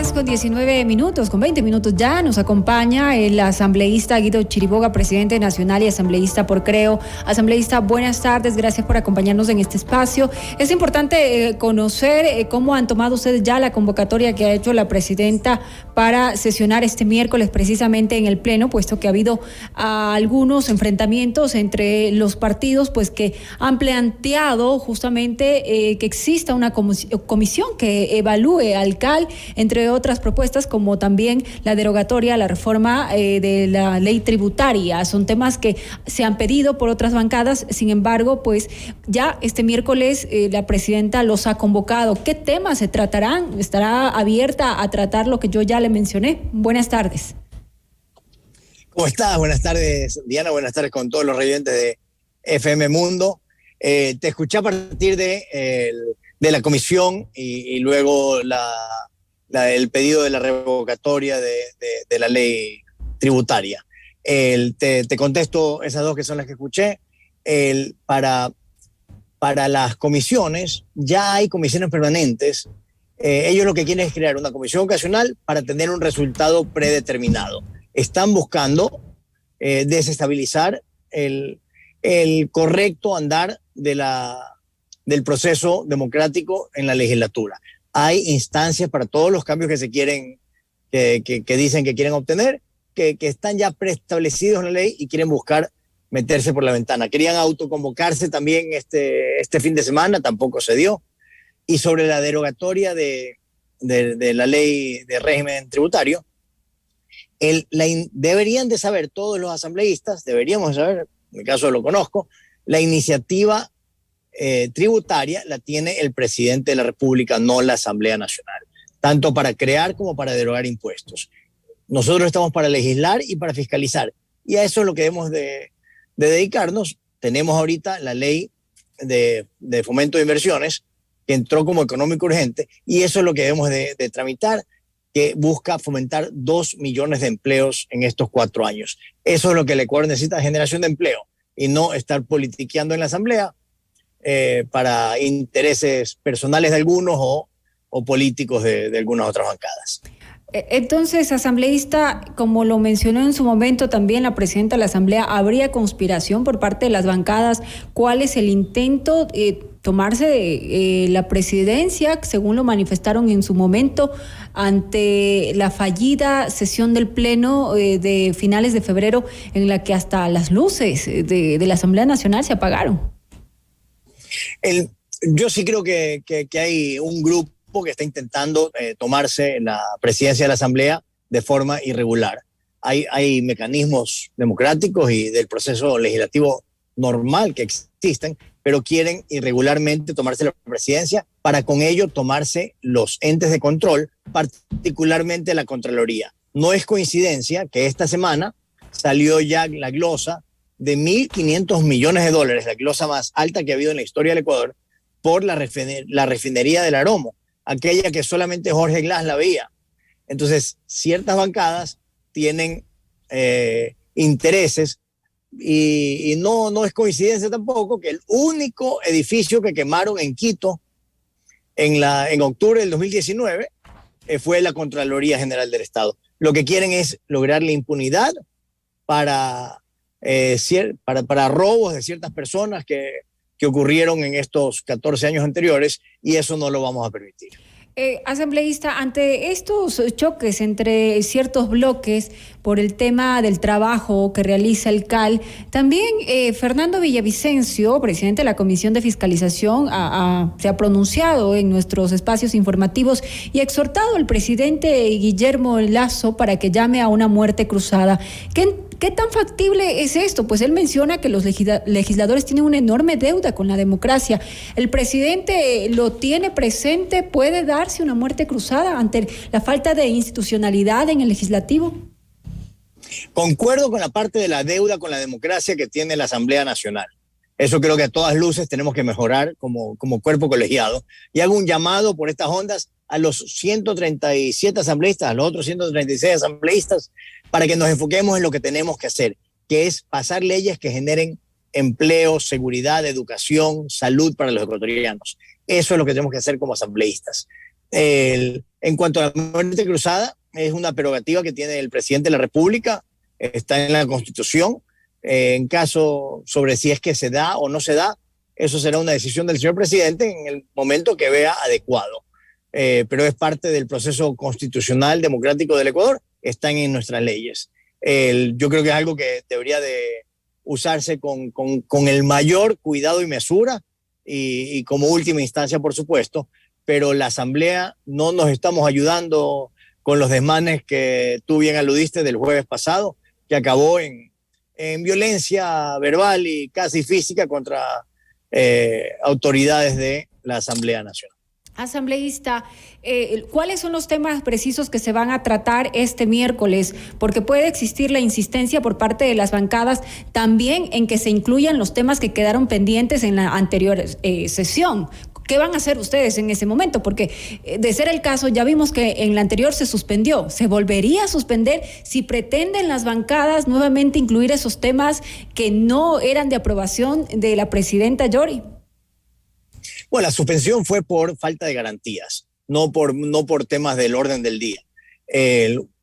horas con 19 minutos, con 20 minutos ya nos acompaña el asambleísta Guido Chiriboga, presidente nacional y asambleísta por Creo. Asambleísta, buenas tardes, gracias por acompañarnos en este espacio. Es importante conocer cómo han tomado ustedes ya la convocatoria que ha hecho la presidenta para sesionar este miércoles precisamente en el Pleno, puesto que ha habido algunos enfrentamientos entre los partidos, pues que han planteado justamente que exista una comisión que evalúe al CAL, entre otras propuestas como también la derogatoria, la reforma de la ley tributaria. Son temas que se han pedido por otras bancadas, sin embargo, pues ya este miércoles la presidenta los ha convocado. ¿Qué temas se tratarán? ¿Estará abierta a tratar lo que yo ya le mencioné? Buenas tardes. ¿Cómo estás? Buenas tardes, Diana. Buenas tardes con todos los residentes de FM Mundo. Te escuché a partir de la comisión y luego el pedido de la revocatoria de la ley tributaria. Te contesto esas dos que son las que escuché. Para las comisiones, ya hay comisiones permanentes. Ellos lo que quieren es crear una comisión ocasional para tener un resultado predeterminado. Están buscando desestabilizar el correcto andar del proceso democrático en la legislatura. Hay instancias para todos los cambios que se quieren, que dicen que quieren obtener, que están ya preestablecidos en la ley y quieren buscar meterse por la ventana. Querían autoconvocarse también este fin de semana, tampoco se dio. Y sobre la derogatoria de la ley de régimen tributario, deberían de saber todos los asambleístas, deberíamos saber, en mi caso lo conozco, la iniciativa tributaria la tiene el presidente de la República, no la Asamblea Nacional, tanto para crear como para derogar impuestos. Nosotros estamos para legislar y para fiscalizar, y a eso es lo que debemos de dedicarnos. Tenemos ahorita la ley de fomento de inversiones, que entró como económico urgente, y eso es lo que debemos de tramitar, que busca fomentar 2 millones de empleos en estos 4 años. Eso es lo que el Ecuador necesita, generación de empleo, y no estar politiqueando en la Asamblea para intereses personales de algunos o políticos de algunas otras bancadas. Entonces, asambleísta, como lo mencionó en su momento también la presidenta de la Asamblea, ¿habría conspiración por parte de las bancadas? ¿Cuál es el intento? Tomarse la presidencia, según lo manifestaron en su momento, ante la fallida sesión del Pleno de finales de febrero, en la que hasta las luces de la Asamblea Nacional se apagaron. Yo sí creo que hay un grupo que está intentando tomarse la presidencia de la Asamblea de forma irregular. Hay mecanismos democráticos y del proceso legislativo normal que existen, pero quieren irregularmente tomarse la presidencia para con ello tomarse los entes de control, particularmente la Contraloría. No es coincidencia que esta semana salió ya la glosa de $1.500 millones, la glosa más alta que ha habido en la historia del Ecuador, por la refinería del Aromo, aquella que solamente Jorge Glass la veía. Entonces, ciertas bancadas tienen intereses y no es coincidencia tampoco que el único edificio que quemaron en Quito en octubre del 2019 fue la Contraloría General del Estado. Lo que quieren es lograr la impunidad para robos de ciertas personas que ocurrieron en estos 14 años anteriores, y eso no lo vamos a permitir. Asambleísta, ante estos choques entre ciertos bloques por el tema del trabajo que realiza el CAL, también Fernando Villavicencio, presidente de la Comisión de Fiscalización, se ha pronunciado en nuestros espacios informativos y ha exhortado al presidente Guillermo Lasso para que llame a una muerte cruzada. ¿Qué tan factible es esto? Pues él menciona que los legisladores tienen una enorme deuda con la democracia. ¿El presidente lo tiene presente? ¿Puede darse una muerte cruzada ante la falta de institucionalidad en el legislativo? Concuerdo con la parte de la deuda con la democracia que tiene la Asamblea Nacional. Eso creo que a todas luces tenemos que mejorar como cuerpo colegiado. Y hago un llamado por estas ondas a los 137 asambleístas, a los otros 136 asambleístas, para que nos enfoquemos en lo que tenemos que hacer, que es pasar leyes que generen empleo, seguridad, educación, salud para los ecuatorianos. Eso es lo que tenemos que hacer como asambleístas. En cuanto a la muerte cruzada, es una prerrogativa que tiene el presidente de la República, está en la Constitución. En caso sobre si es que se da o no se da, eso será una decisión del señor presidente en el momento que vea adecuado. Pero es parte del proceso constitucional democrático del Ecuador, están en nuestras leyes. Yo creo que es algo que debería de usarse con el mayor cuidado y mesura y como última instancia, por supuesto, pero la Asamblea no nos estamos ayudando con los desmanes que tú bien aludiste del jueves pasado, que acabó en violencia verbal y casi física contra autoridades de la Asamblea Nacional. Asambleísta, ¿cuáles son los temas precisos que se van a tratar este miércoles? Porque puede existir la insistencia por parte de las bancadas también en que se incluyan los temas que quedaron pendientes en la anterior sesión. ¿Qué van a hacer ustedes en ese momento? Porque de ser el caso, ya vimos que en la anterior se suspendió. ¿Se volvería a suspender si pretenden las bancadas nuevamente incluir esos temas que no eran de aprobación de la presidenta Yori? Bueno, la suspensión fue por falta de garantías, no por temas del orden del día.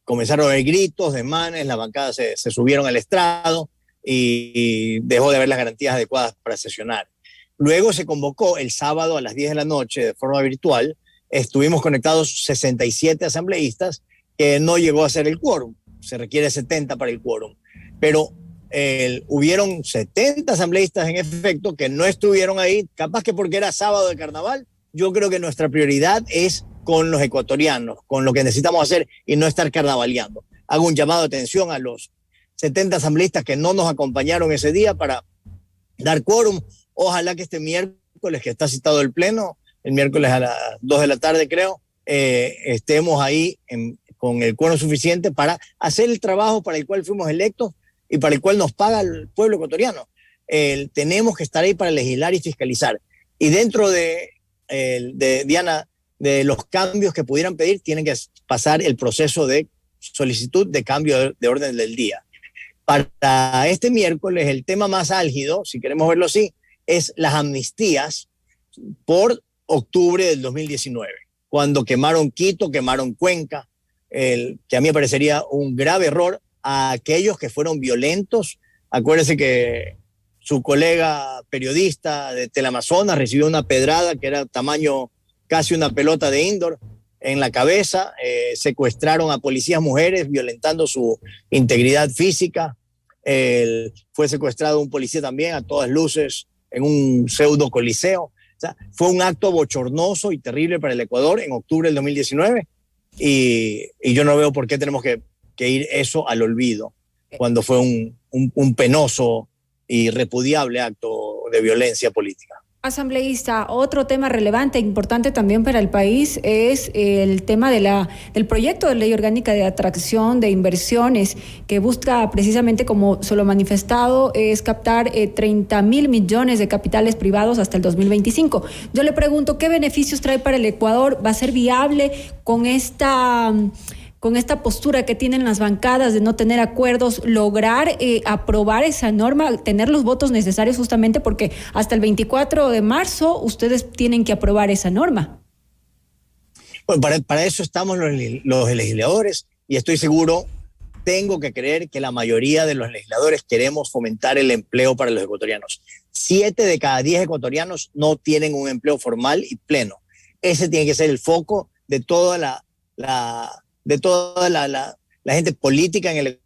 Comenzaron a haber gritos, desmanes, las bancadas se subieron al estrado y dejó de haber las garantías adecuadas para sesionar. Luego se convocó el sábado a las 10 de la noche de forma virtual. Estuvimos conectados 67 asambleístas, que no llegó a ser el quórum. Se requiere 70 para el quórum. Pero hubieron 70 asambleístas en efecto que no estuvieron ahí, capaz que porque era sábado de carnaval. Yo creo que nuestra prioridad es con los ecuatorianos, con lo que necesitamos hacer y no estar carnavaleando. Hago un llamado de atención a los 70 asambleístas que no nos acompañaron ese día para dar quórum. Ojalá que este miércoles, que está citado el pleno, el miércoles a las 2 de la tarde creo, estemos ahí con el quórum suficiente para hacer el trabajo para el cual fuimos electos y para el cual nos paga el pueblo ecuatoriano. Tenemos que estar ahí para legislar y fiscalizar. Y dentro de Diana, de los cambios que pudieran pedir, tienen que pasar el proceso de solicitud de cambio de orden del día. Para este miércoles, el tema más álgido, si queremos verlo así, es las amnistías por octubre del 2019, cuando quemaron Quito, quemaron Cuenca, que a mí me parecería un grave error a aquellos que fueron violentos. Acuérdese que su colega periodista de Teleamazonas recibió una pedrada que era tamaño casi una pelota de indoor en la cabeza, secuestraron a policías mujeres violentando su integridad física, fue secuestrado un policía también a todas luces en un pseudo coliseo. O sea, fue un acto bochornoso y terrible para el Ecuador en octubre del 2019 y yo no veo por qué tenemos que ir eso al olvido cuando fue un penoso y repudiable acto de violencia política. Asambleísta, otro tema relevante e importante también para el país es el tema del proyecto de ley orgánica de atracción de inversiones que busca precisamente, como se lo ha manifestado, es captar 30.000 millones de capitales privados hasta el 2025. Yo le pregunto, ¿qué beneficios trae para el Ecuador? ¿Va a ser viable con esta postura que tienen las bancadas de no tener acuerdos, lograr aprobar esa norma, tener los votos necesarios justamente porque hasta el 24 de marzo ustedes tienen que aprobar esa norma? Bueno, para eso estamos los legisladores y estoy seguro, tengo que creer que la mayoría de los legisladores queremos fomentar el empleo para los ecuatorianos. 7 de cada 10 ecuatorianos no tienen un empleo formal y pleno. Ese tiene que ser el foco de toda la gente política en el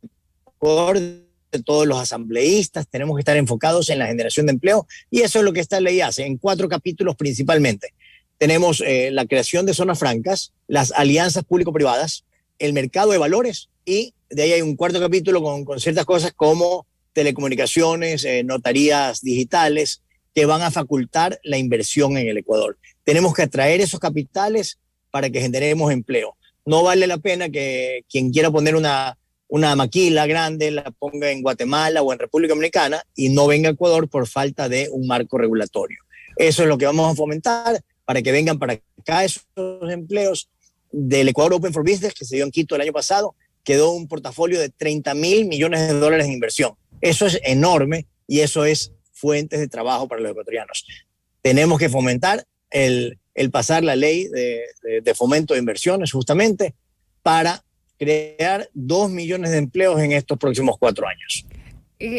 Ecuador, de todos los asambleístas. Tenemos que estar enfocados en la generación de empleo y eso es lo que esta ley hace en 4 capítulos principalmente. Tenemos la creación de zonas francas, las alianzas público-privadas, el mercado de valores y de ahí hay un 4º capítulo con ciertas cosas como telecomunicaciones, notarías digitales que van a facultar la inversión en el Ecuador. Tenemos que atraer esos capitales para que generemos empleo. No vale la pena que quien quiera poner una maquila grande la ponga en Guatemala o en República Dominicana y no venga a Ecuador por falta de un marco regulatorio. Eso es lo que vamos a fomentar para que vengan para acá esos empleos del Ecuador Open for Business que se dio en Quito el año pasado. Quedó un portafolio de $30.000 millones en inversión. Eso es enorme y eso es fuentes de trabajo para los ecuatorianos. Tenemos que fomentar el pasar la ley de fomento de inversiones justamente para crear 2 millones de empleos en estos próximos 4 años.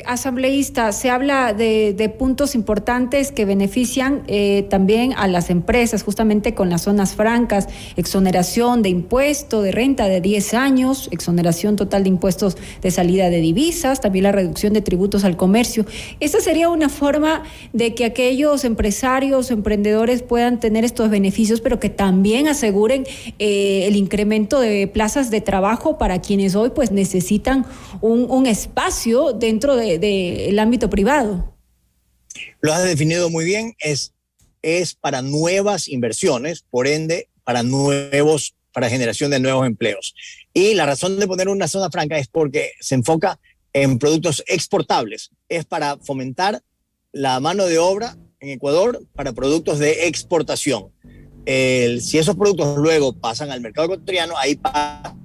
Asambleísta, se habla de puntos importantes que benefician también a las empresas, justamente con las zonas francas, exoneración de impuesto de renta de 10 años, exoneración total de impuestos de salida de divisas, también la reducción de tributos al comercio. Esta sería una forma de que aquellos empresarios, emprendedores puedan tener estos beneficios, pero que también aseguren el incremento de plazas de trabajo para quienes hoy pues necesitan un espacio dentro del ámbito privado. Lo has definido muy bien, es para nuevas inversiones, por ende, para generación de nuevos empleos. Y la razón de poner una zona franca es porque se enfoca en productos exportables, es para fomentar la mano de obra en Ecuador para productos de exportación. Si esos productos luego pasan al mercado ecuatoriano, ahí pasan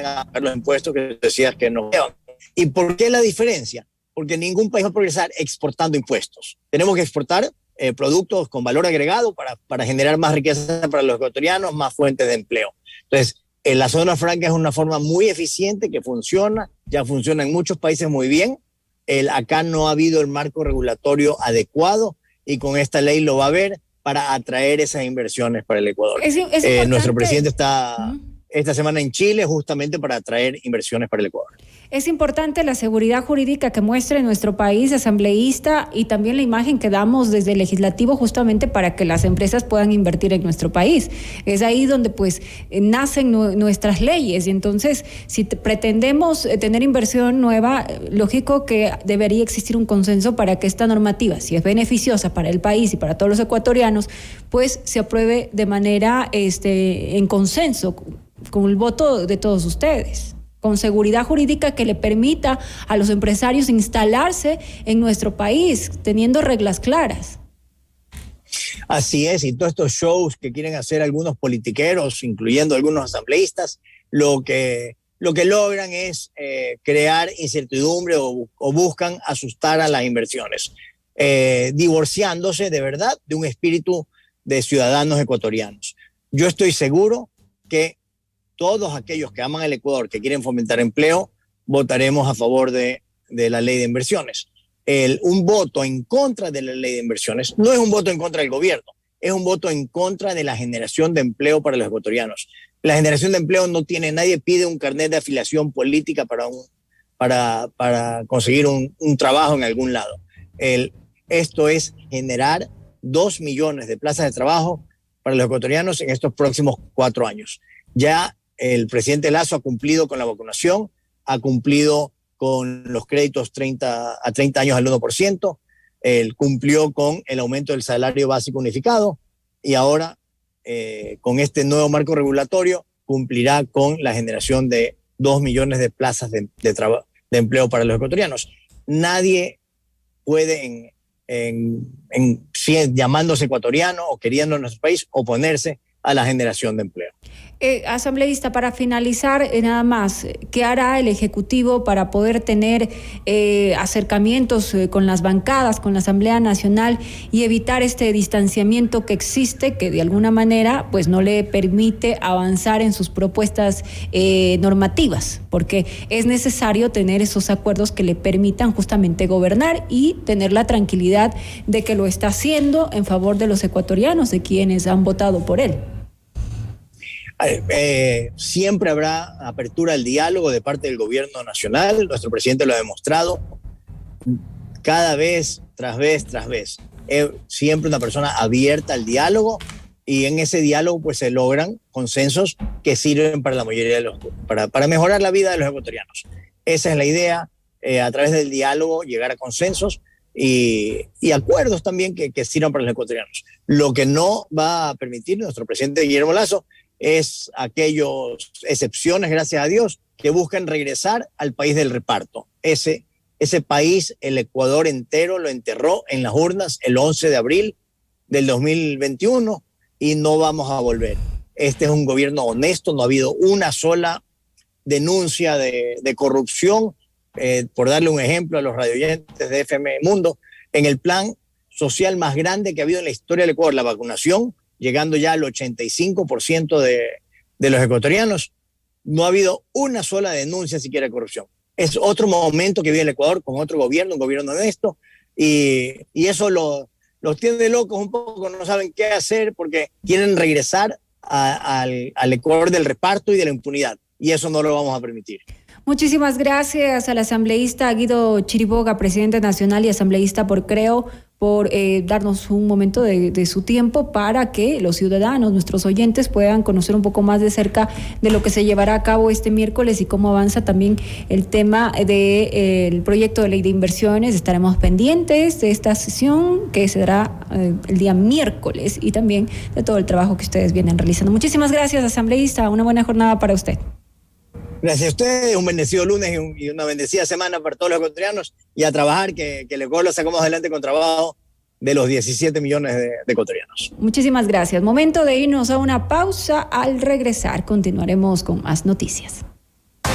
a pagar los impuestos que decías que no llevan. ¿Y por qué la diferencia? Porque ningún país va a progresar exportando impuestos. Tenemos que exportar productos con valor agregado para generar más riqueza para los ecuatorianos, más fuentes de empleo. Entonces, la zona franca es una forma muy eficiente que funciona, ya funciona en muchos países muy bien. Acá no ha habido el marco regulatorio adecuado y con esta ley lo va a haber para atraer esas inversiones para el Ecuador. Nuestro presidente está esta semana en Chile justamente para atraer inversiones para el Ecuador. Es importante la seguridad jurídica que muestre nuestro país asambleísta y también la imagen que damos desde el legislativo justamente para que las empresas puedan invertir en nuestro país. Es ahí donde pues nacen nuestras leyes y entonces si pretendemos tener inversión nueva, lógico que debería existir un consenso para que esta normativa, si es beneficiosa para el país y para todos los ecuatorianos, pues se apruebe de manera en consenso, con el voto de todos ustedes, con seguridad jurídica que le permita a los empresarios instalarse en nuestro país, teniendo reglas claras. Así es, y todos estos shows que quieren hacer algunos politiqueros, incluyendo algunos asambleístas, lo que logran es crear incertidumbre o buscan asustar a las inversiones, divorciándose de verdad de un espíritu de ciudadanos ecuatorianos. Yo estoy seguro que todos aquellos que aman el Ecuador, que quieren fomentar empleo, votaremos a favor de la ley de inversiones. Un voto en contra de la ley de inversiones no es un voto en contra del gobierno, es un voto en contra de la generación de empleo para los ecuatorianos. La generación de empleo no tiene, nadie pide un carnet de afiliación política para conseguir un trabajo en algún lado. Esto es generar 2 millones de plazas de trabajo para los ecuatorianos en estos próximos 4 años. Ya el presidente Lasso ha cumplido con la vacunación, ha cumplido con los créditos a 30 años al 1%, él cumplió con el aumento del salario básico unificado y ahora con este nuevo marco regulatorio cumplirá con la generación de 2 millones de plazas de empleo para los ecuatorianos. Nadie puede, llamándose ecuatoriano o queriendo en nuestro país, oponerse a la generación de empleo. Asambleísta, para finalizar, nada más, ¿qué hará el Ejecutivo para poder tener acercamientos con las bancadas, con la Asamblea Nacional y evitar este distanciamiento que existe, que de alguna manera pues no le permite avanzar en sus propuestas normativas? Porque es necesario tener esos acuerdos que le permitan justamente gobernar y tener la tranquilidad de que lo está haciendo en favor de los ecuatorianos, de quienes han votado por él. Siempre habrá apertura al diálogo de parte del gobierno nacional. Nuestro presidente lo ha demostrado cada vez, tras vez. Siempre una persona abierta al diálogo y en ese diálogo pues se logran consensos que sirven para la mayoría de para mejorar la vida de los ecuatorianos. Esa es la idea, a través del diálogo llegar a consensos y acuerdos también que sirvan para los ecuatorianos. Lo que no va a permitir nuestro presidente Guillermo Lasso es aquellas excepciones, gracias a Dios, que buscan regresar al país del reparto. Ese país, el Ecuador entero, lo enterró en las urnas el 11 de abril del 2021 y no vamos a volver. Este es un gobierno honesto, no ha habido una sola denuncia de corrupción. Por darle un ejemplo a los radioyentes de FM Mundo, en el plan social más grande que ha habido en la historia del Ecuador, la vacunación, llegando ya al 85% de los ecuatorianos. No ha habido una sola denuncia siquiera de corrupción. Es otro momento que vive el Ecuador con otro gobierno, un gobierno honesto, y eso los tiene locos un poco, no saben qué hacer porque quieren regresar al Ecuador del reparto y de la impunidad, y eso no lo vamos a permitir. Muchísimas gracias al asambleísta Guido Chiriboga, presidente nacional y asambleísta por Creo, por darnos un momento de su tiempo para que los ciudadanos, nuestros oyentes, puedan conocer un poco más de cerca de lo que se llevará a cabo este miércoles y cómo avanza también el tema del proyecto de ley de inversiones. Estaremos pendientes de esta sesión que se dará el día miércoles y también de todo el trabajo que ustedes vienen realizando. Muchísimas gracias, asambleísta. Una buena jornada para usted. Gracias a ustedes, un bendecido lunes y una bendecida semana para todos los ecuatorianos y a trabajar, que el Ecuador lo sacamos adelante con trabajo de los 17 millones de ecuatorianos. Muchísimas gracias. Momento de irnos a una pausa. Al regresar continuaremos con más noticias.